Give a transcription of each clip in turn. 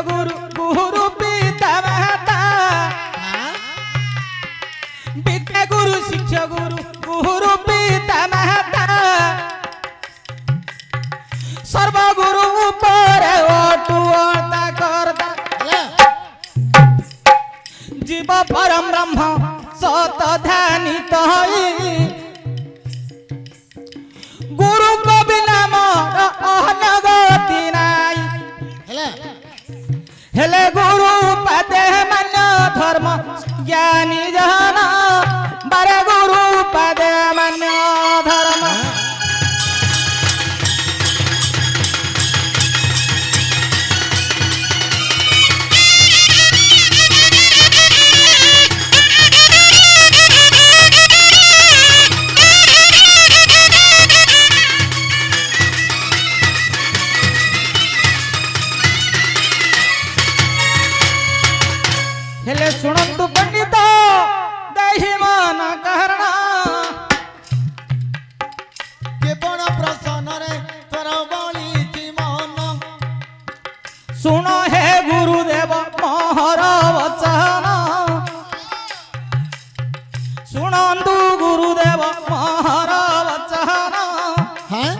गुरु गुरु पिता माता विद्या गुरु शिक्षा गुरु गुरु पिता माता सर्वगुरु ऊपर ओटुता करता जीव परम ब्रह्म सत ध्यानित गुरु को बिना मोर अनगति नाई हेले गुरु पदे मन धर्म ज्ञानी जन बारे गुरु पदे मन धर्म हेले सुनंतु पंडित दही मन कहरणा केवल प्रसन्न रे तोर बली जीवन सुन हे गुरुदेव मोहर वचन सुनंतु गुरुदेव मोहर वचन हाँ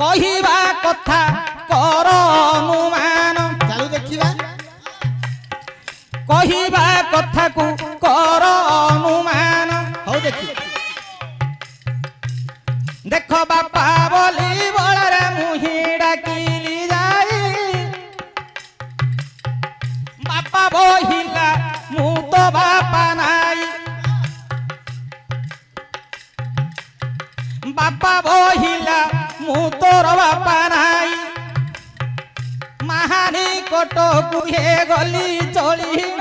कहिबा कथा कर अनुमान चालू देखिबा कहिबा कथा को कर अनुमान हो देखि देख बापा बोली बଳରେ मुही डाकिली जाई बापा बहिला मु तो बापा नाई बापा बहिला मु तोर बापा नाई महानी कोटो कुहे गली चलिन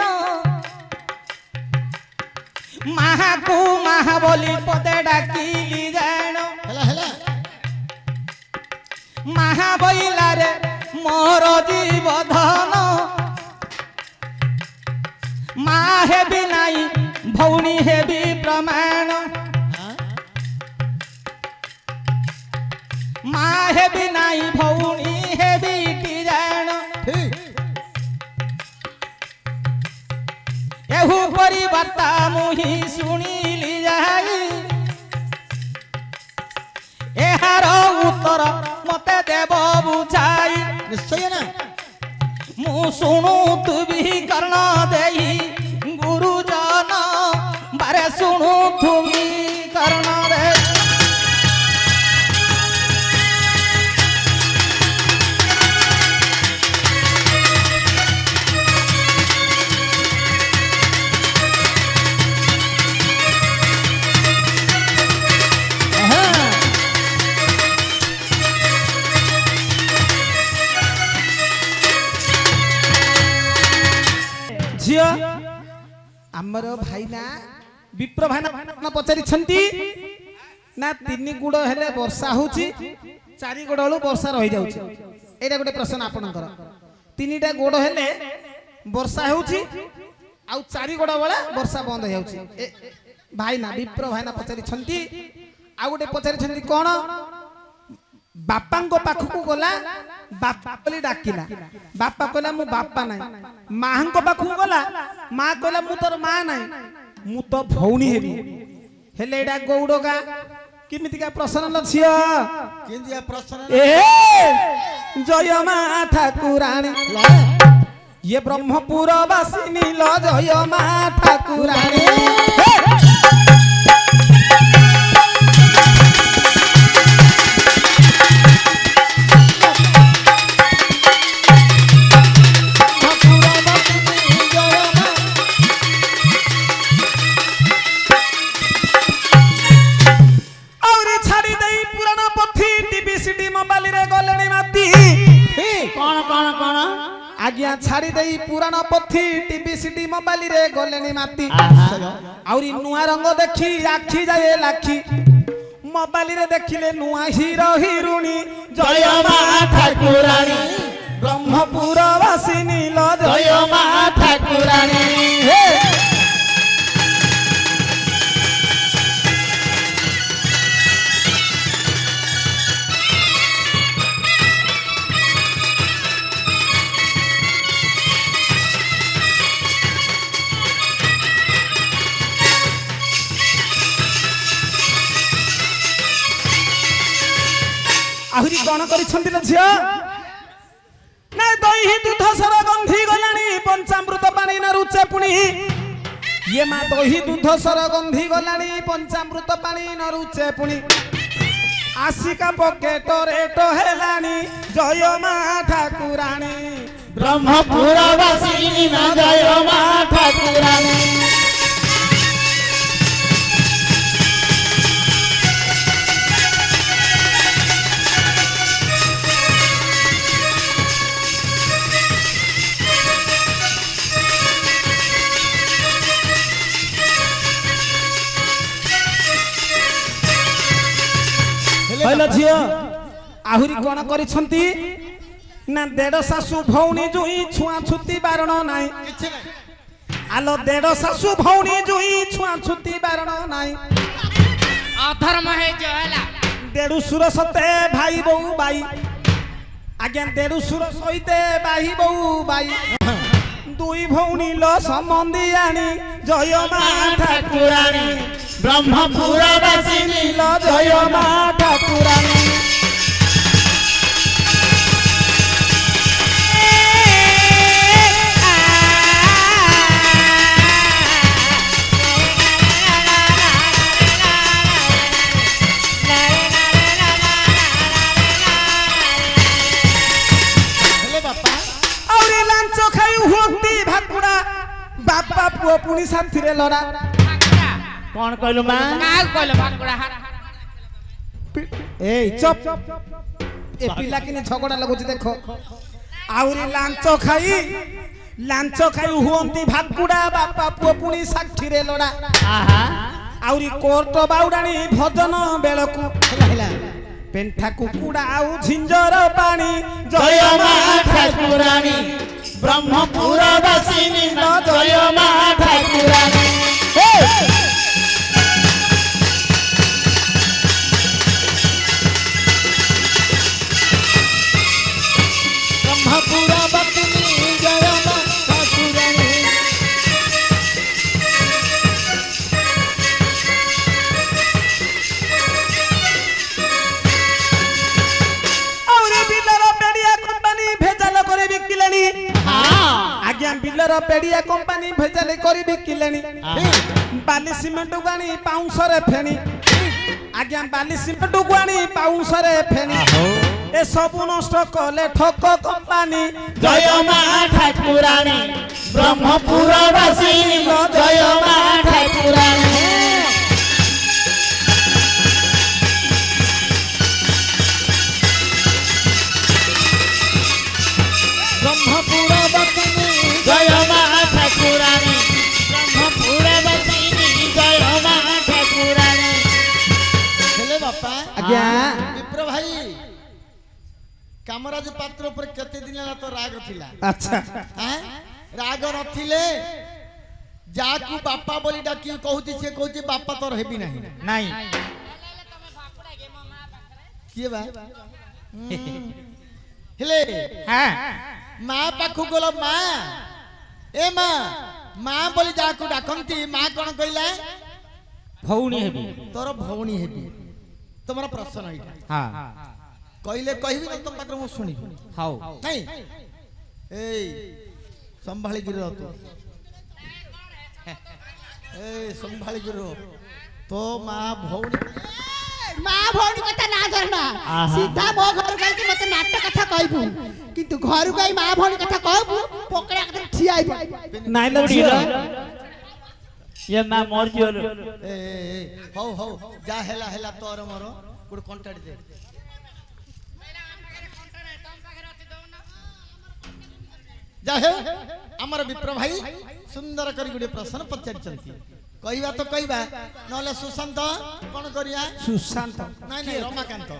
महा को महा बोली पदे डाकिली जान हेला हेला महा बोइला रे मोर जीव धन मा हेबी नाई भौणी हेबी प्रमाण मा हेबी नाई भौणी हेबी टी जान ठीक एहू परी बार्ता मुही शुणिली जाई एहार उत्तर मते देव बुझाई निश्चय ना मु शुणु तु भी कर्ण देई गुरुजन बारे शुणु तु भी कर्ण दे झियो आमर भाईना विप्र भाईना पचारि ना तीन गुड़ हेले वर्षा होची चारि गोड़ हलु वर्षा रही जाउची एटा गोटे प्रश्न आपनकर तीनटा गोड़ हेले वर्षा होची आ चारि गोड़ वाला वर्षा बंद हो जाउची भाईना विप्र भाईना पचारि आ गोटे पचारि कोन बापांको पाखकु गला बापा बोली डाकिला बापा कहला मु बापा नाही मांको पाखकु गला मां कहला मु तोर मां नाही मु तो भौणी हेबी हेले एडा गौडगा किमितिका प्रश्न लछियो केंदिया प्रश्न ए जय मां ठाकुराणी ये ब्रह्मपुर वासिनी ल जय मां ठाकुराणी आज्ञा छाड़ी दई पुराण पथी टीवी सीडी मोबाइल रे गलेनी माती आउरी नुआ रंग देखी आखी जाए लाखी मोबाइल रे देखिले नुआ हीरो हिरुणी जय मां ठाकुराणी ब्रह्मपुर वासिनी ल जय मां ठाकुराणी हे ଆହୁରି କଣ କରିଛନ୍ତି ଲୋ ଝିଅ ନା ଦହି ଦୁଧ ସର ଗନ୍ଧି ଗଲାଣି ପଞ୍ଚାମୃତ ପାଣି ନା ରୁଚେ ପୁଣି ଇଏ ମା ଦହି ଦୁଧ ସର ଗନ୍ଧି ଗଲାଣି ପଞ୍ଚାମୃତ ପାଣି ନ ରୁଚେ ପୁଣି ଆସିକା ପକେଟ ରେଟ ହେଲାଣି ଜୟ ମା ଠାକୁରାଣୀ ବ୍ରହ୍ମପୁର ବାସିନୀ ନା ଜୟ ମା ଠାକୁରାଣୀ। ହଇଲ ଝିଅ ଆହୁରି କଣ କରିଛନ୍ତି ନା ଦେଢ ଶାଶୁ ଭଉଣୀ ଜୁଇ ଛୁଆ ଛୁତି ବାରଣ ନାହିଁ କିଛି ନାହିଁ ଆଲୋ ଦେଢ ଶାଶୁ ଭଉଣୀ ଜୁଇ ଛୁଆ ଛୁତି ବାରଣ ନାହିଁ ଅଧର୍ମ ହେଇଛ ହେଲା ଦେଢୁଶୁର ସତେ ଭାଇ ବୋଉ ବାଇ ଆଜ୍ଞା ଦେଢୁଶୁର ସହିତ ଭାଇ ବୋଉ ବାଇ ଦୁଇ ଭଉଣୀ ଲ ସମ୍ବନ୍ଧୀ ଆଣି ଜୟ ମା ଠାକୁରାଣୀ ବ୍ରହ୍ମପୁର ବାସିନୀ ଲ ଜୟ ମା ଠାକୁରାଣୀ ହେଲେ ବାପା ଆହୁରି ଲାଞ୍ଚ ଖାଇ ହୁଅନ୍ତି ଭାକୁଡ଼ା ବାପା ପୁଅ ପୁଣି ସାଥିରେ ଲড়ା କଣ କହିଲୁ ମା କାହାକୁ କହିଲ ଭାକୁଡ଼ା এই চপ এ পিলা কিনে ঝগড়া লাগুଛି দেখো আউরি লাঞ্চ খাই হুଅନ୍ତି ভাকুড়া বাপা পুଅ পুଣି ସାକ୍ଷୀରେ ଲড়ା ଆହୁରି କୋର୍ଟ ବାଉଡାଣୀ ଭଜନ ବେଳକୁ ପେଣ୍ଠା କୁକୁଡ଼ା ଆଉ ଝିଞ୍ଜର ପାଣି ଜୟ ମା ଠାକୁରାଣୀ ବ୍ରହ୍ମପୁର ବାସିନୀ ନା ଜୟ ମା ଠାକୁରାଣୀ। ବ୍ରହ୍ମପୁର ବାସିନୀ ଜୟ ମା ଠାକୁରାଣୀ। ଆହୁରି ବିଲର ପେଡିଆ କମ୍ପାନୀ ଭେଜାଲ କରି ବିକିଲେଣି ଆଜ୍ଞା ବିଲର ପେଡିଆ କମ୍ପାନୀ ଭେଜାଲ କରି ବିକିଲେଣି ବାଲି ସିମେଣ୍ଟକୁ ଆଣି ପାଉଁଶରେ ଫେଣି ଆଜ୍ଞା ବାଲି ସିମେଣ୍ଟକୁ ଆଣି ପାଉଁଶରେ ଫେଣି ଏ ସବୁ ନଷ୍ଟ କଲେ ଠକ କମ୍ପାନୀ ଜୟ ମା ଠାକୁରାଣୀ ବ୍ରହ୍ମପୁର ବାସିନୀ ଜୟ ମା ଠାକୁରାଣୀ। ବ୍ରହ୍ମପୁର ବାସିନୀ ଜୟ ମା ଠାକୁରାଣୀ ବ୍ରହ୍ମପୁର ବାସିନୀ ଜୟ ମା ଠାକୁରାଣୀ। ହେଲେ ବାପା ଆଜ୍ଞା ବିପ୍ର ଭାଇ କାମରାଜ ପାତ୍ର ଉପରେ କେତେ ଦିନ ହେଲା ତ ରାଗ ଥିଲା ଆଚ୍ଛା ରାଗ ନଥିଲେ ଯାହାକୁ ବାପା ବୋଲି ଡାକି କହୁଛି ସେ କହୁଛି ବାପା ତୋର ହେବି ନାହିଁ ନାଇଁ କିଏ ବା ହେଲେ ମା ପାଖକୁ ଗଲ ମା ଏ ମା ମା ବୋଲି ଯାହାକୁ ଡାକନ୍ତି ମା କଣ କହିଲା ଭଉଣୀ ହେବି ତୋର ଭଉଣୀ ହେବି ତମର ପ୍ରଶ୍ନ ଏଇଟା ହଁ କହିଲେ କହିବି ନା ତମ ପାଖରେ ମୁଁ ଶୁଣିବି ହଉ ନାଇଁ ଏଇ ସମ୍ଭାଳିକି ରହ ତୁ ଏଇ ସମ୍ଭାଳିକି ରହ ତୋ ମା ଭଉଣୀ ମା ଭଉଣୀ କଥା ନା ଧରନା ସିଧା ମୋ ଘରକୁ ଆଇକି ମତେ ନାଟ କଥା କହିବୁ କିନ୍ତୁ ଘରକୁ ଆଇ ମା ଭଉଣୀ କଥା କହିବୁ ପକଡ଼ା କଥା ଠିଆ ଆଇବୁ ନାଇଁ ଲୋ ଝିଅ ये मैं मोर जियो ଏ ହଉ ହଉ ଯା ହେଲା ହେଲା ତୋର ମୋର ଗୋଟେ କଣ୍ଟାକ୍ଟ ଦେ ଯା ହେଉ ଆମର ବିପ୍ର ଭାଇ ସୁନ୍ଦର କରି ଗୋଟେ ପ୍ରଶ୍ନ ପଚାରିଛନ୍ତି କହିବା ତ କହିବା ନହେଲେ ସୁଶାନ୍ତ କଣ କରିବା ସୁଶାନ୍ତ ନାଇଁ ନାଇଁ ରମାକାନ୍ତ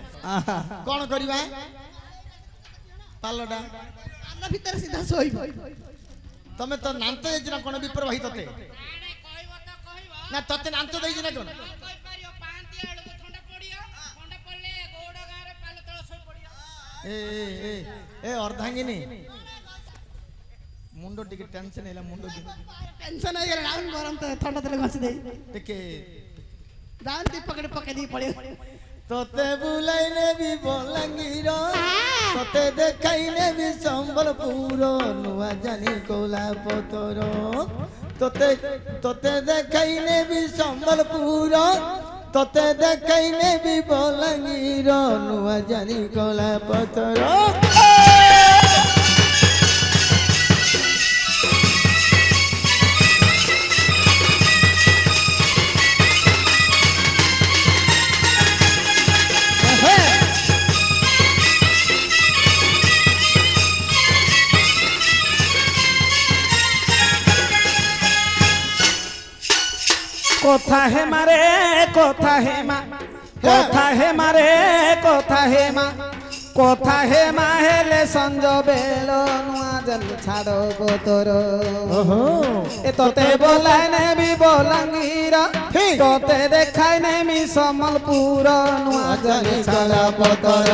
କଣ କରିବା ପାଲଟା ଆମ ଭିତରେ ସିଧା ଶୋଇବୁ ତମେ ତ ନାନ୍ତ ଦେଇଛି ନା କଣ ବିପ୍ର ଭାଇ ତତେ ନା ତତେ ନାନ୍ତ ଦେଇଛି ନା କଣ ଏ ଏ ଏ ଅର୍ଦ୍ଧାଙ୍ଗିନୀ ମୁଣ୍ଡ ଟିକେ ଟେନସନ ହେଲା ମୁଣ୍ଡ ଟେନସନ ହେଇଗଲା ଡାଉନ ଗରମ ତ ଥଣ୍ଡା ତେଲ ଘଷି ଦେଇ ଟିକେ ଡାଉନ ଦି ପକେଟ ପକେଇ ଦେଇ ପଳେଇ তোতে বুলাই নেবি বলাঙ্গীর তোতে দেখাই নেবি সম্বলপুর নুয়া জানি কোলা পতর তোতে তোতে দেখাই নেবি সম্বলপুর তোতে দেখাই নেবি বলাঙ্গীর নুয়া জানি কোলা পতর কথা হে মারে কথা হে মা কথা হে মারে কথা হে মা কথা হে মা হেলে সঞ্জ বেল নুয়া জল ছাড় গোতর এ তোতে বলাই নেবি বলাঙ্গীর তোতে দেখাই নেবি সম্বলপুর নুয়া জল ছাড় গোতর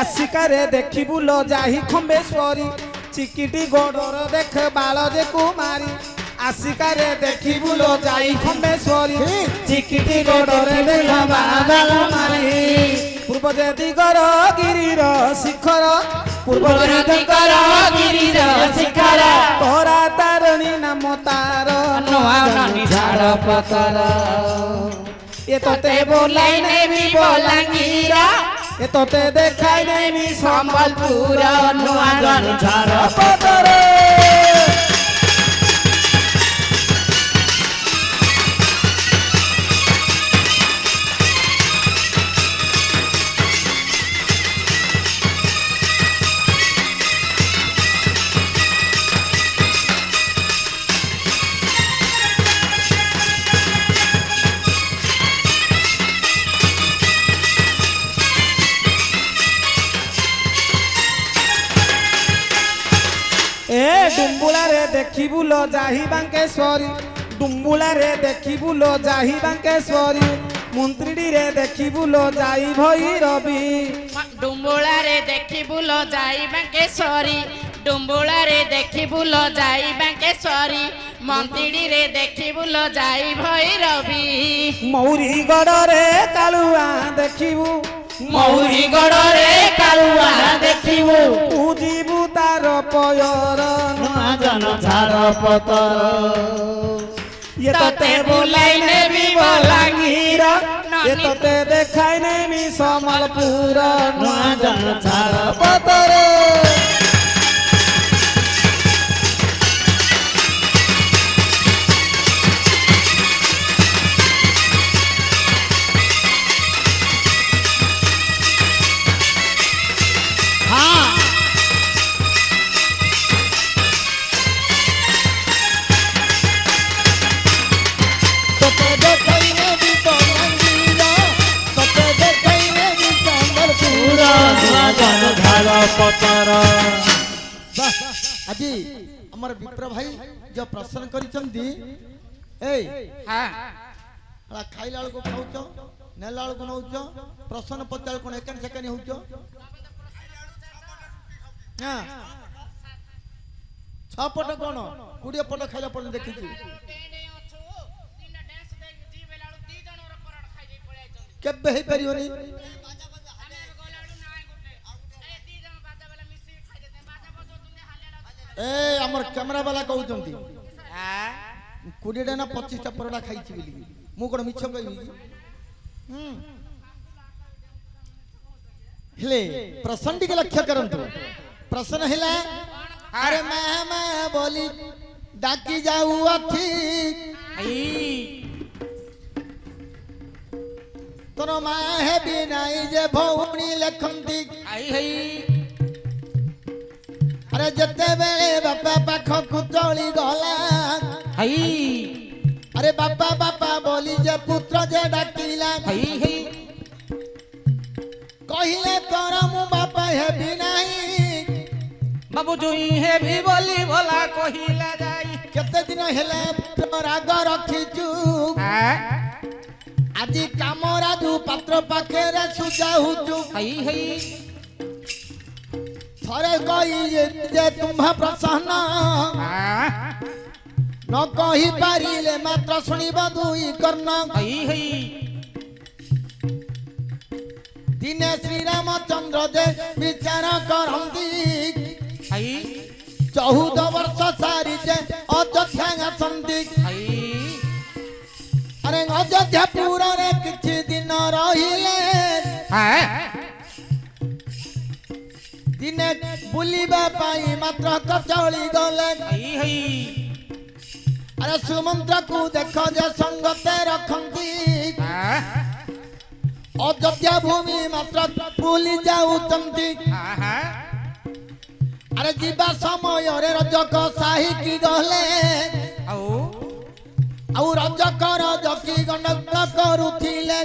আসিকারে দেখিবু লো যাহি খম্বেশ্বরী চিকিটি গোড়র দেখ বাল যে কুমারী আসিকারে দেখিবু লো যাই খম্বেশ্বরী চিকিটি গোড়রে দেখ বাল কুমারী পূর্ব যে দিগর গিরির শিখর পূর্ব যে দিগর গিরির শিখর তোরা তারণী নাম তার নুয়া নানি ঝাড় পতর এ তোতে বলাই নেবি বলাঙ্গীর এ তোতে দেখাই নেবি সম্বলপুর নুয়া জল ছাড় পতর ডুম্বুলারে দেখিবু লো যাহি বাঙ্কেশ্বরী ডুম্বুলারে দেখিবু লো যাহি বাঙ্কেশ্বরী মন্ত্রীরে দেখিবু লো যাই ভৈরবী ডুম্বুলারে দেখিবুল যাই বাঙ্কেশ্বরী ডুম্বুলারে দেখিবুল যাই বাঙ্কেশ্বরী মন্ত্রীরে দেখিবুল যাই ভৈরবী মৌরি গড়রে কালুয়া দেখিবু মৌরি গড়রে কালুয়া দেখিবু পুজিবু তার পয়র নুয়া জল ছাড় পতর এ তোতে বলাই নেবি বলাঙ্গীর এ তোতে দেখাই নেবি সম্বলপুর নুয়া জল ছাড় পতর আজি আমার বিপ্র ভাই যে প্রশ্ন করিছন্তি এই হ্যাঁ খাইলা বেলକୁ ଖାଉଛ ନେଲା ବେଳକୁ ନଉଛ ପ୍ରଶ୍ନ ପଚାର କଣ ଏକାନି ସେକାନି ହଉଛ ଛଅ ପଟ କଣ 20 ପଟ ଖାଇଲା ପର୍ଯ୍ୟନ୍ତ ଦେଖିଛୁ କେବେ ହେଇପାରିବନି ए हमर कैमरा वाला कहउचंती 20 टा ना 25 टा परोडा खाइछि बोली मु कोन मिछ कहबी हेले प्रश्न टिके लक्ष्य करंतु प्रश्न हैला अरे मैं बोली डाकी जाऊ अथी तोर मां है बिनाई जे भौणी लखंती आई हई अरे जते बेले बापा पाख कुतली गला हई अरे बापा बापा बोली जे पुत्र जे डाकिला हई हई कहिले तोर मु बापा हेबी नाही बाबू जुई हे भी बोली भला कहिला जाई केते दिन हेले राग रखिचु আজি কামরাজু পাত্র পাখেরে সুজাহুচু हई हई থরে কই যে তুম্ভা প্রসন্ন ন কহি পারিলে মাত্র শুনিব দুই কর্ণ हई हई দিনে শ্রীরামচন্দ্র যে বিচার করন্তি हई 14 বর্ষ সারি যে অযোধ্যা আসন্তি हई আরে অযোধ্যাপুরে কিছু দিন রহিলে দিনে বুলিবা পাই মাত্র কচলি গলে हई हई আরে সুমন্ত্রকু দেখ যে সঙ্গতে রখন্তি অযোধ্যা ভূমি মাত্র ভুলি যাউচন্তি আরে ଯିବା ସମୟରେ ରଜକ ସାହିକି ଗଲେ आओ ଆଉ ରଜକର ଜକି ଗଣ୍ଡକ କରୁଥିଲେ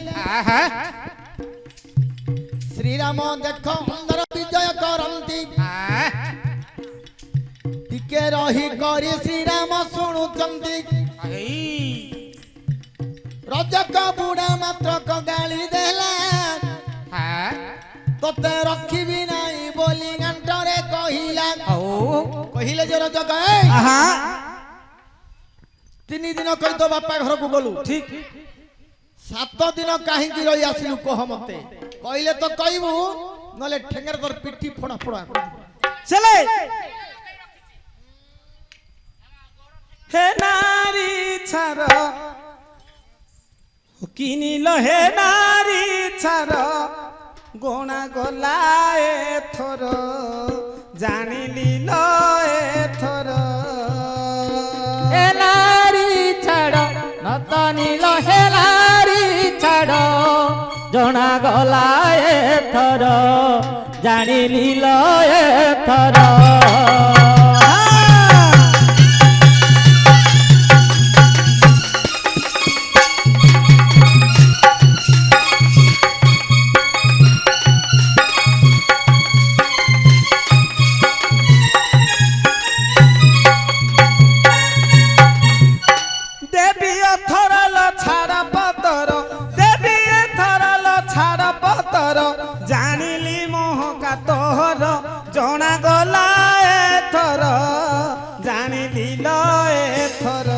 ଶ୍ରୀରାମ ଦେଖ ଅନ୍ଦର ବିଜୟ କରନ୍ତି ଟିକେ ରହି କରି ଶ୍ରୀରାମ ଶୁଣୁଛନ୍ତି हई ରଜକ ବୁଢା ମାତ୍ର ଗାଳି ଦେଲା ତତେ ରଖିବି ନାହିଁ ବୋଲି ଗାଣ୍ଟରେ କହିଲା आओ କହିଲେ ଯେ ରଜକ आहा 3 ଦିନ କହି ତ ବାପା ଘରକୁ ଗଲୁ ठीक 7 ଦିନ କାହିଁକି ରହି ଆସିଲୁ କହ ମତେ କହିଲେ ତ କହିବୁ ନହେଲେ ଠେଙ୍ଗରେ ତୋର ପିଠି ଫୋଡା ଫୋଡା चले हे नारी छार किनिल हे नारी छार गोणा गला एथर जानिली ल एथर হেলারি ছাড় নতনীল হেলারি ছাড় জনা গলা এথর জানিলি ল এথর देवी एथरल छाड़ पतर देवी एथरल छाड़ पतर जानिली मोह का तोहर जना गला एथर जानिली ल एथर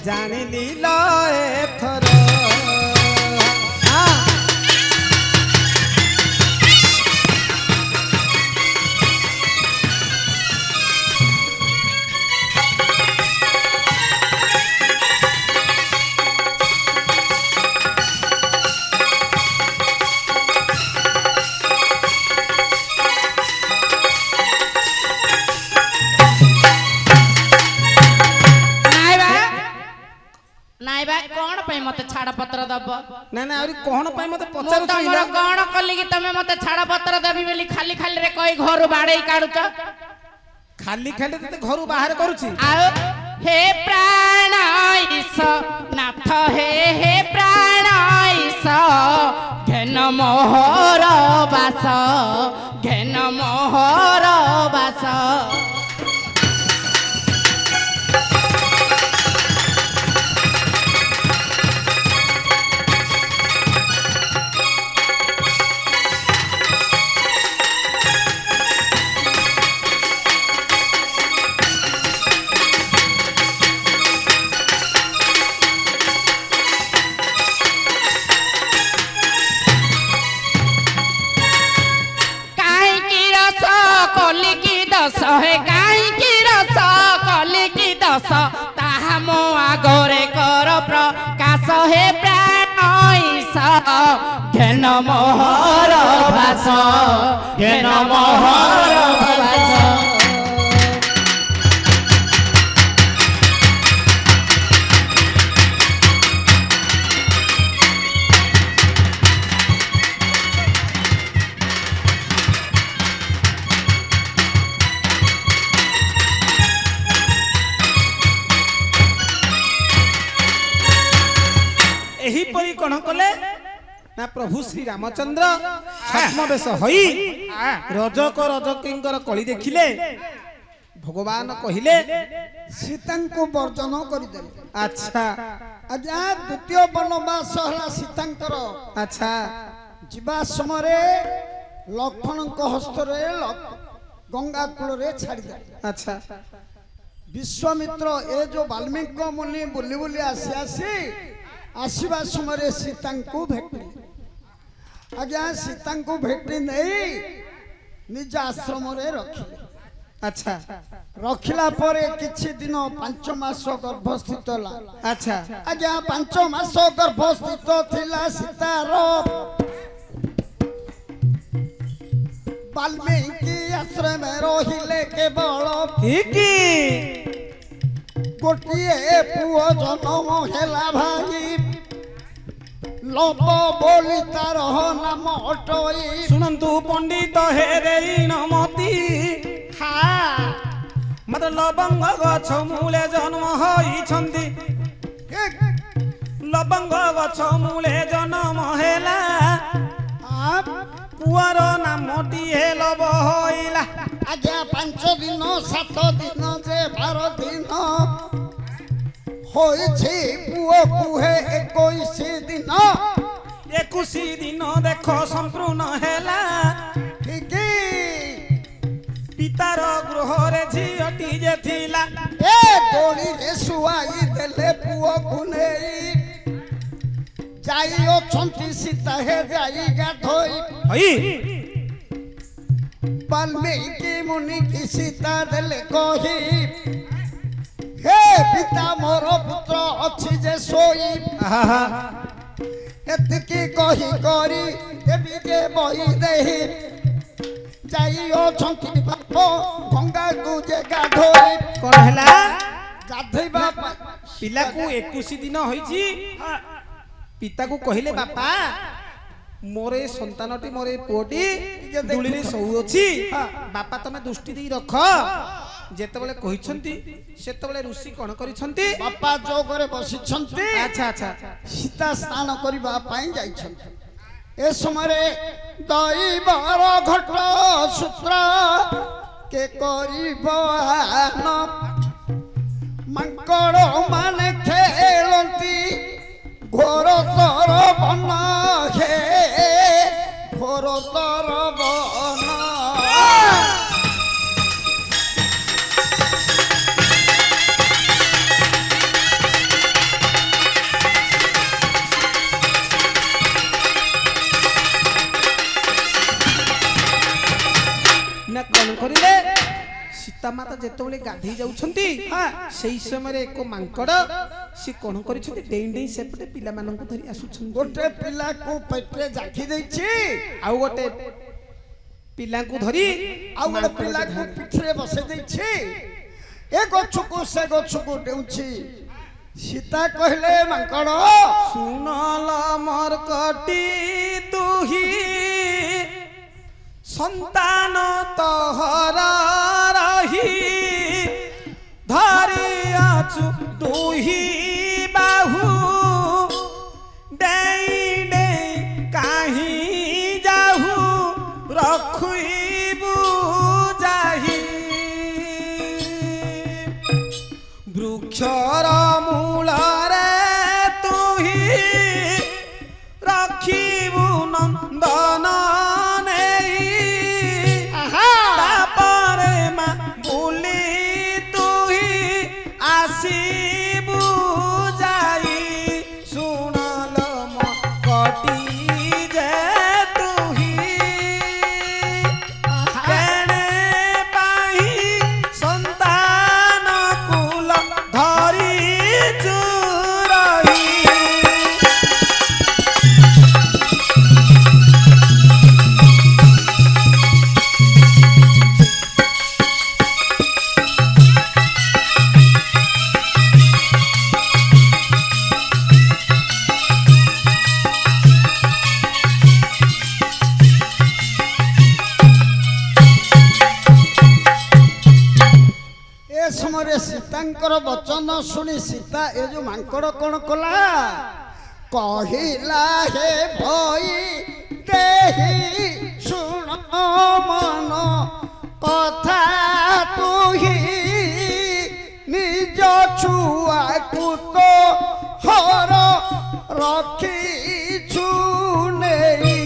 जानिली ल एथर ନାଇବା କଣ ପାଇଁ ମତେ ଛାଡ ପତ୍ର ଦବ ନା ନା ଆହୁରି କଣ ପାଇଁ ମତେ ମୁଁ ପଚାରୁଛ ତମର କଣ କଲି କି ତମେ ମତେ ଛାଡ ପତ୍ର ଦେବି ବୋଲି ଖାଲି ଖାଲିରେ କହି ଘରୁ ବାଡେଇ କାଢୁଛ ଖାଲି ଖାଲି ତତେ ଘରୁ ବାହାର କରୁଛି ଆଉ हे प्राण ईश नाथ हे प्राण ईश घेन मोहर बास घेन मोहर बास दस हे काईकी रस कली की दस ताहा मो आगरे कर प्रकाश हे प्राण ईश घेन मोहर बास घेन मोहर बास एहीपरि कण कले ନା ପ୍ରଭୁ ଶ୍ରୀ ରାମଚନ୍ଦ୍ର ଛଦ୍ମବେଶ ହୋଇ ରଜକ ରଜକୀଙ୍କର କଳି ଦେଖିଲେ ଭଗବାନ କହିଲେ ସୀତାଙ୍କୁ ବର୍ଜନ କରିଦେଲେ। ଆଚ୍ଛା ଆଜ୍ଞା ଦ୍ୱିତୀୟ ବନବାସ ହେଲା ସୀତାଙ୍କର। ଆଚ୍ଛା ଯିବା ସମୟରେ ଲକ୍ଷ୍ମଣଙ୍କ ହସ୍ତରେ ଗଙ୍ଗା କୂଳରେ ଛାଡ଼ିଦେଲେ। ଆଚ୍ଛା ବିଶ୍ୱାମିତ୍ର ଏ ଯୋଉ ବାଲ୍ମୀକି ମୁନି ବୁଲି ବୁଲି ଆସିବା ସମୟରେ ସୀତାଙ୍କୁ ଭେଟିଲେ। ଆଜ୍ଞା ସୀତାଙ୍କୁ ଭେଟି ନେଇ ନିଜ ଆଶ୍ରମରେ ରଖିଲେ। ଆଚ୍ଛା ରଖିଲା ପରେ କିଛି ଦିନ 5 ମାସ ଗର୍ଭସ୍ଥିତ ହେଲା। ଆଚ୍ଛା ଆଜ୍ଞା 5 ମାସ ଗର୍ଭସ୍ଥିତ ଥିଲା ସୀତାର। ବାଲ୍ମୀକି ଆଶ୍ରମରେ ରହିଲେ କେବଳ ଠିକ ଗୋଟିଏ ପୁଅ ଜନ୍ମ ହେଲା ଭାଇ ଲବ ବୋଲି ତାର ନାମ ଅଟଇ। ଶୁଣନ୍ତୁ ପଣ୍ଡିତ ହେରେଇଣମତି ମତେ ଲବଙ୍ଗ ଗଛ ମୂଳେ ଜନ୍ମ ହୋଇଛନ୍ତି। ଲବଙ୍ଗ ଗଛ ମୂଳେ ଜନ୍ମ ହେଲା ପୁଅର ନାମଟିଏ ଲବ ହୋଇଲା। ଆଜ୍ଞା 5 ଦିନ 7 ଦିନ ଯେ 12 ଦିନ ହୋଇଛି ପୁଅ କୁହେ 21 ଦିନ। 21 ଦିନ ଦେଖ ସମ୍ପୂର୍ଣ୍ଣ ହେଲା। ଠିକ ପିତାର ଗୃହରେ ଝିଅଟି ଯେ ଥିଲା ଏ ଦୋଳିରେ ଶୁଆଇ ଦେଲେ ପୁଅକୁ ନେଇ। ଯାଇ ଅଛନ୍ତି ସୀତା ହେ ଯାଇ ଗାଧୋଇ। ବାଲ୍ମୀକି ମୁନି କି ସୀତା ଦେଲେ କହି ହେ ପିତା ମୋର ପୁତ୍ର ଅଛି ଯେ ଶୋଇ। ଏତିକି କହି କରି ଦେବୀ ଯେ ବହି ଦେଇ ଯାଇ ଅଛନ୍ତି ବାପ ଗଙ୍ଗାକୁ ଯେ ଗାଧୋଇ। କଣ ହେଲା ଗାଧୋଇବା ପିଲାକୁ 21 ଦିନ ହୋଇଛି। ପିତାକୁ କହିଲେ ବାପା ମୋର ଏ ସନ୍ତାନଟି ମୋର ଏ ପୁଅଟି ଦୋଳିରେ ଶୋଉଅଛି ବାପା ତମେ ଦୃଷ୍ଟି ଦେଇ ରଖ। ଯେତେବେଳେ କହିଛନ୍ତି ସେତେବେଳେ ଋଷି କଣ କରିଛନ୍ତି ବାପା ଯୋଗରେ ବସିଛନ୍ତି। ଆଚ୍ଛା ଆଚ୍ଛା ସୀତା ସ୍ନାନ କରିବା ପାଇଁ ଯାଇଛନ୍ତି। ଏ ସମୟରେ ଦୈବର ଘଟ ସୂତ୍ର କେ କରିବ ଆନ। ମାଙ୍କଡ଼ ମାନେ ଖେଳନ୍ତି ଘୋର ତର ବନ ହେ ଘୋର ତର ବନ। ନା କଣ କରିଲେ ସୀତାମାତା ଯେତେବେଳେ ଗାଧେଇ ଯାଉଛନ୍ତି ସେଇ ସମୟରେ ଏକ ମାଙ୍କଡ ସେ କଣ କରିଛନ୍ତି ଡେଇଁ ଡେଇଁ ସେପଟେ ପିଲାମାନଙ୍କୁ ଧରି ଆସୁଛନ୍ତି। ଗୋଟେ ପିଲାକୁ ପେଟରେ ଜାକି ଦେଇଛି ଆଉ ଗୋଟେ ପିଲାଙ୍କୁ ଧରି ଆଉ ଗୋଟେ ପିଲାକୁ ପିଠିରେ ବସେଇ ଦେଇଛି। ଏ ଗଛକୁ ସେ ଗଛକୁ ଡେଉଁଛି। ସୀତା କହିଲେ ମାଙ୍କଡ ଶୁଣଲ ମର୍କଟି ତୁହି ସନ୍ତାନ ତୋହର ରହି ଧରିଆଛୁ ଦୁହି ବାହୁ ଡେଇଁ ଡେଇଁ କାହିଁ ଯାହୁ ରଖିବୁ ଯାହି ବୃକ୍ଷର ମୂଳରେ ତୁହି ରଖିବୁ ନନ୍ଦନ ଆସିବୁ ଯାଇ ଶୁଣଲ ମର୍କଟି ଯେ ତୁହି କେଣେ ପାଇଁ ସନ୍ତାନ କୁଲ ଧରିଛୁ ରହି। ସମୟରେ ସୀତାଙ୍କର ବଚନ ଶୁଣି ସୀତା ଏ ଯୋଉ ମାଙ୍କଡ କଣ କଲା କହିଲା ହେ ଭଇ ଦେହି ଶୁଣ ମନ କଥା ତୁହି ନିଜ ଛୁଆକୁ ତ ହର ରଖିଛୁ ନେଇ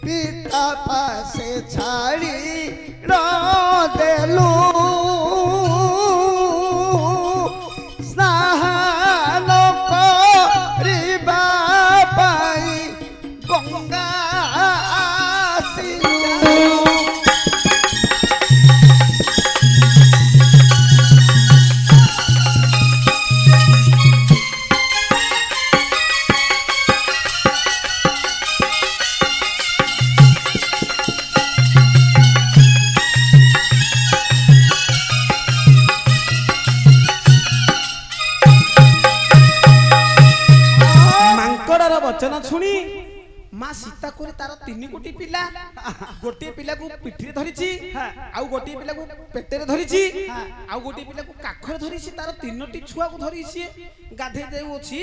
ପିତା ପାଶେ ଛାଡ଼ି ଦେଲୁ ସ୍ନାନ କରିବା ପାଇଁ ଗଙ୍ଗା ଆସିଲୁ। ବଚନ ଶୁଣି ମା ସୀତା କରି ତାର 3 କୋଟି ପିଲା ଗୋଟିଏ ପିଲାକୁ ପିଠିରେ ଧରିଛି ଆଉ ଗୋଟିଏ ପିଲାକୁ ପେଟରେ ଧରିଛି ଆଉ ଗୋଟିଏ ପିଲାକୁ କାଖରେ ଧରିଛି ତାର 3ଟି ଛୁଆକୁ ଧରି ସିଏ ଗାଧେଇ ଦେଉଅଛି।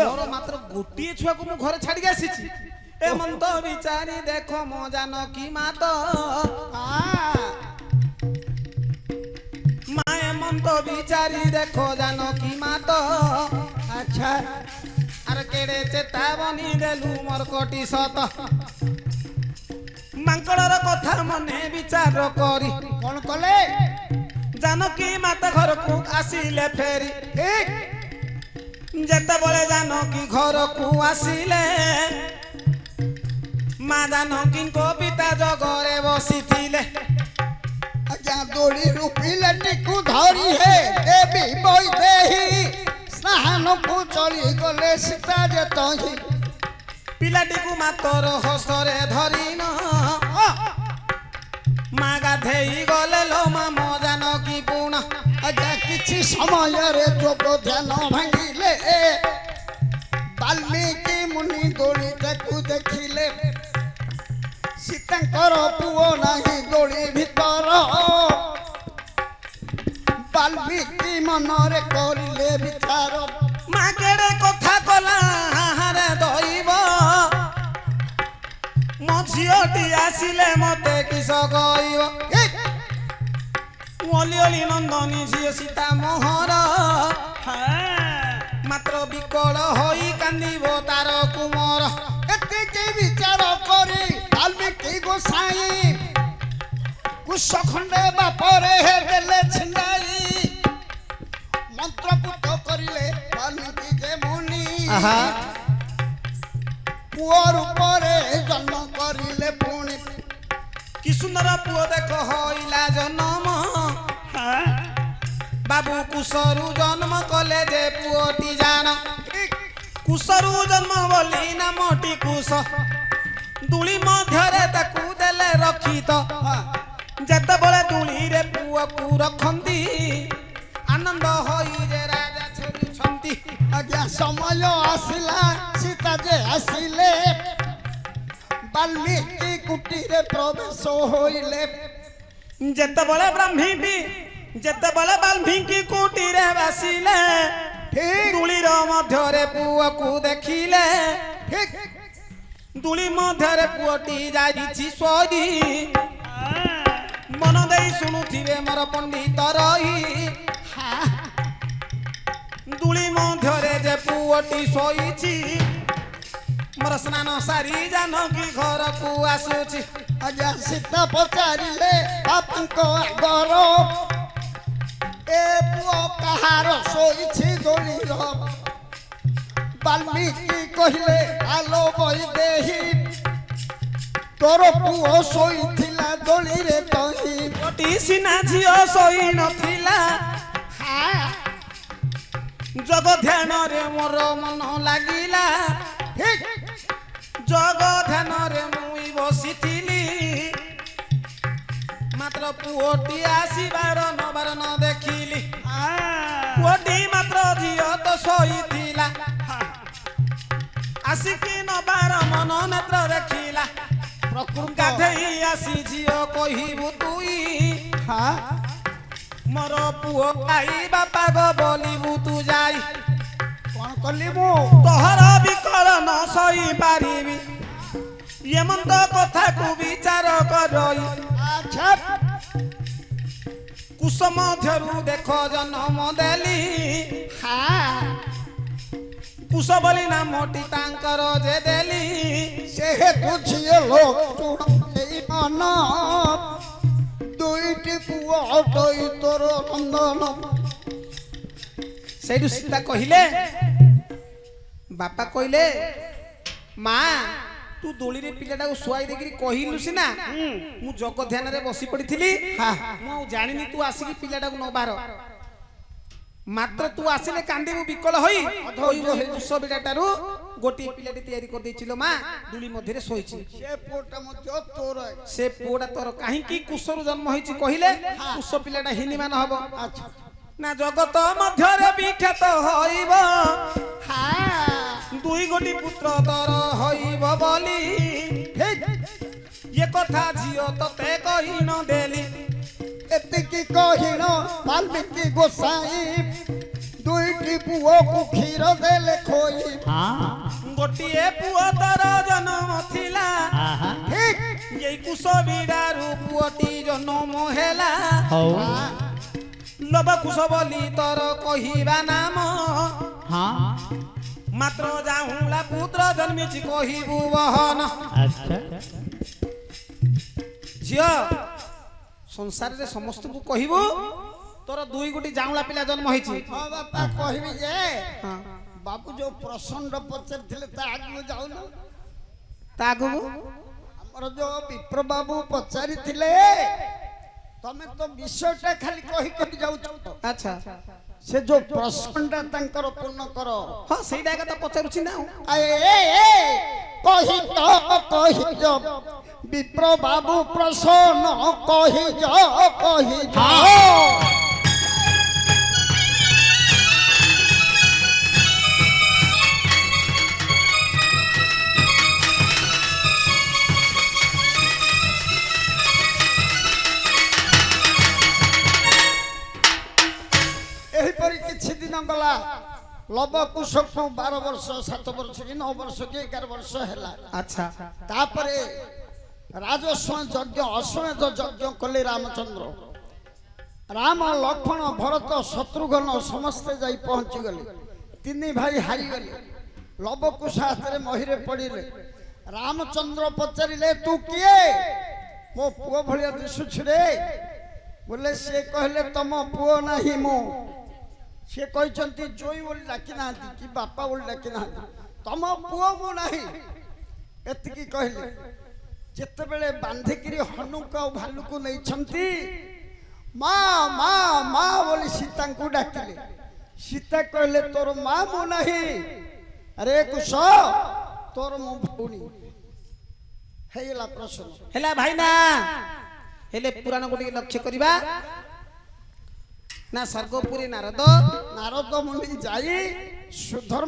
ମୋର ମାତ୍ର ଗୋଟିଏ ଛୁଆକୁ ମୁଁ ଘରେ ଛାଡିକି ଆସିଛି। ଏ ମନ୍ତ ବିଚାରି ଦେଖ ମୋ ଜାନକୀ ମାତ ମାଏ ମନ୍ତ ବିଚାରି ଦେଖ ଜାନକୀ ମାତ ଆଚ୍ଛା আরে কেড়ে চেতাবনী দেলু মোর কোটি শত মাঙ্কড়র কথা মনে বিচার করি কোন কলে জানকী মাতা ঘরকু আসিলে ফেরি যেতবেলে জানকী ঘরকু আসিলে মা জানকীঙ্কো পিতা জগরে বসিছিলে আজ্ঞা দোড়ি রূপিলেটিকু ধরি হে দেবী বই দেহি স্নানকু চলি গলে সীতা যে তহি পিলাটিকু মাতর হসরে ধরিন মা গাধেই গলে লো মা মো জানকী পুণ আজ্ঞা কিছু সময়ের যোগ ধ্যান ভাঙিলে বাল্মীকি মুনি দোড়িটাকু দেখিলে সীতাঙ্কর পুଅ ନାହିଁ দোড়ি ভিতর বাল্মীকি মনরে করিলে বিচার মা কেড়ে কথা কলা হারে দইব মো ঝিওটি আসিলে মতে কিস কইব ওলি ওলি নন্দনী ঝিও সীতা মোহর মাত্র বিকল হই কান্দিব তার কুমর এতিকি বিচার করি বাল্মীকি গোসাই কুশ খণ্ডে বাপরে দেলে ছিন্দাই মন্ত্রপুত করিলে বাল্মীকি যে মুনি পুଅ রূপরে জন্ম করিলে পুনি কি সুন্দর পুଅ দেখ হইলা জন্ম বাবু কুশরু জন্ম কলে যে পুଅটি জান কুশরু জন্ম বলি নামটি কুশ দুলি ମଧ୍ୟରେ ତାକୁ ଦେଲେ ରଖିତ ଯେତେବେଳେ ଦୁଳିରେ ପୁଅକୁ ରଖନ୍ତି ଆନନ୍ଦ ହୋଇ ଯେ ରାଜା ଛେରୁଛନ୍ତି। আজ্ঞা সময় আসিলা সীতা যে আসিলে বাল্মীকি কুটিরে প্রবেশ হইলে ଯେତେବେଳେ ବାଲ୍ମୀକି କୁଟୀରେ ବସିଲେ ଦୁଳିର ମଧ୍ୟରେ ପୁଅକୁ ଦେଖିଲେ ଦୁଳି ମଧ୍ୟରେ ପୁଅଟି ଯାଇଛି ଶୋଇ ମନ ଦେଇ ଶୁଣୁଥିବେ ମୋର ପଣ୍ଡିତ ରହି ଦୁଳି ମଧ୍ୟରେ ଯେ ପୁଅଟି ଶୋଇଛି ମୋର ସ୍ନାନ ସାରି ଜାନକୀ ଘରକୁ ଆସୁଛି। আজ্ঞা সীতা পচারিলে বাপাঙ্ক আগর এ পুଅ কাহার শোইছি দোলির বাল্মীকি কহিলে আলো বই দেহি তোর পুଅ শোইছিলা দোলিরে তহি ଗୋଟି ସିନା ଝିଅ ଶୋଇ ନଥିଲା ଜଗ ଧ୍ୟାନରେ ମୋର ମନ ଲାଗିଲା ଜଗ ଧ୍ୟାନରେ ମୁଇଁ ବସିଥିଲି ମାତ୍ର ପୁଅଟି ଆସିବାର ନବାର ନ ଦେଖିଲି ପୁଅଟି ମାତ୍ର ଝିଅ ତ ଶୋଇଥିଲା ଆସିକି ନବାର ମନ ନେତ୍ର ଦେଖିଲା ଗାଧେଇ ଆସି ଝିଅ କହିବୁ ତୁଇ ମୋର ପୁଅ ଆଇ ବାପା ଗো বলিবু তু যাই କଣ କଲି ମୁଁ ତୋହର ବିକଳ ନ ସହି ପାରିବି ଏମନ୍ତ କଥାକୁ ବିଚାର କରଇ ଆଚ୍ଛା କୁଶ ମଧ୍ୟରୁ ଦେଖ ଜନ୍ମ ଦେଲି କୁଶ ବୋଲି ନାମଟି ତାଙ୍କର ଯେ ଦେଲି ସେ ହେତୁ ଝିଅ ଲୋକ ଏଇ ମନ ଦୁଇଟି ପୁଅ ଅଟଇ ତୋର ନନ୍ଦନ ସେଇଠୁ ସୀତା କହିଲେ ବାପା କହିଲେ ମା ତୁ ଦୋଳିରେ ପିଲାଟାକୁ ଶୁଆଇ ଦେଇକିରି କହିଲୁ ସିନା ମୁଁ ଜଗ ଧ୍ୟାନରେ ବସି ପଡିଥିଲି ମୁଁ ଆଉ ଜାଣିନି ତୁ ଆସିକି ପିଲାଟାକୁ ନବାର ମାତ୍ର ତୁ ଆସିଲେ କାନ୍ଦିବୁ ବିକଳ ହୋଇ କୁଶ ବିଡ଼ାଟାରୁ ଗୋଟିଏ ପିଲାଟି ତିଆରି କରିଦେଇছিল ମା ଦୋଳି ମଧ୍ୟରେ ଶୋଇଛି ସେ ପୁଅଟା ମଧ୍ୟ ତୋର ସେ ପୁଅଟା ତୋର କାହିଁକି କୁଶରୁ ଜନ୍ମ ହେଇଛି କହିଲେ କୁଶ ପିଲାଟା ହିନିମାନ ହବ ଆଚ୍ଛା ନା ଜଗତ ମଧ୍ୟରେ ବିଖ୍ୟାତ ହଇବ ଦୁଇ ଗୋଟି ପୁତ୍ର ତୋର ହଇବ ବୋଲି ଏ କଥା ଝିଅ ତତେ କହି ନ ଦେଲି ଏତିକି କହିଣ ବାଲ୍ମୀକି ଗୋସାଇ ଦୁଇଟି ପୁଅକୁ କ୍ଷୀର ଦେଲେ ଖୋଇ ଗୋଟିଏ ପୁଅ ତୋର ଜନ୍ମ ଥିଲା ଠିକ ଏଇ କୁଶ ବିଡ଼ାରୁ ପୁଅଟି ଜନ୍ମ ହେଲା ଲବ କୁଶ ବୋଲି ତୋର କହିବା ନାମ ମାତ୍ର ଯାହୁଲା ପୁତ୍ର ଜନ୍ମିଛି କହିବୁ ବହନ ଝିଅ ସଂସାରରେ ସମସ୍ତଙ୍କୁ କହିବୁ ତୋର ଦୁଇ ଗୋଟି ଜାଉଁଳା ପିଲା ଜନ୍ମ ହେଇଛି ହଁ ବାପା କହିବି ଯେ ବାବୁ ଯୋଉ ପ୍ରସଣ୍ଡ ପଚାରିଥିଲେ ତା ଆଗକୁ ଯାଉନ ତା ଆଗକୁ ଆମର ଯୋଉ ବିପ୍ର ବାବୁ ପଚାରିଥିଲେ ତମେ ତ ବିଷୟଟା ଖାଲି କହି କହି ଯାଉଛ ଆଚ୍ଛା ସେ ଯୋଉ ପ୍ରଶ୍ନଟା ତାଙ୍କର ପୂର୍ଣ୍ଣ କର ହଁ ସେଇଟା ଏକା ତ ପଚାରୁଛି ନା କହି ବିପ୍ର ବାବୁ ପ୍ରସନ୍ନ କହି ଏହିପରି କିଛି ଦିନ ଗଲା ଲବ କୁଶକୁ 12 ବର୍ଷ 7 ବର୍ଷ କି 9 ବର୍ଷ କି 11 ବର୍ଷ ହେଲା ଆଚ୍ଛା ତାପରେ ରାଜସ୍ୱ ଯଜ୍ଞ ଅଶ୍ୱମେଧ ଯଜ୍ଞ କଲେ ରାମଚନ୍ଦ୍ର ରାମ ଲକ୍ଷ୍ମଣ ଭରତ ଶତ୍ରୁଘ୍ନ ସମସ୍ତେ ଯାଇ ପହଞ୍ଚିଗଲେ ତିନି ଭାଇ ହାରିଗଲେ ଲବକୁଶ ହାତରେ ମହିରେ ପଡ଼ିଲେ ରାମଚନ୍ଦ୍ର ପଚାରିଲେ ତୁ କିଏ ମୋ ପୁଅ ଭଳିଆ ଦିଶୁଛୁ ରେ ବୋଲେ ସେ କହିଲେ ତମ ପୁଅ ନାହିଁ ମୁଁ ସେ କହିଛନ୍ତି ଜୋଇ ବୋଲି ଡାକି ନାହାନ୍ତି କି ବାପା ବୋଲି ଡାକି ନାହାନ୍ତି ତମ ପୁଅ ମୁଁ ନାହିଁ ଏତିକି କହିଲେ ଯେତେବେଳେ ବାନ୍ଧିକିରି ହନୁକୁ ଆଉ ଭାଲୁକୁ ନେଇଛନ୍ତି ମା ମା ମା ବୋଲି ସୀତାଙ୍କୁ ଡାକିଲେ ସୀତା କହିଲେ ତୋର ମା ମୁଁ ନାହିଁ ଆରେ କୁଶ ତୋର ମୋ ଭଉଣୀ ହେଇଗଲା ପ୍ରଶ୍ନ ହେଲା ଭାଇନା ହେଲେ ପୁରାଣ ଗୋଟେ ଲକ୍ଷ୍ୟ କରିବା ନା ସ୍ୱର୍ଗପୁରୀ ନାରଦ ନାରଦ ମୁନି ଯାଇ ସୁଧର୍ମ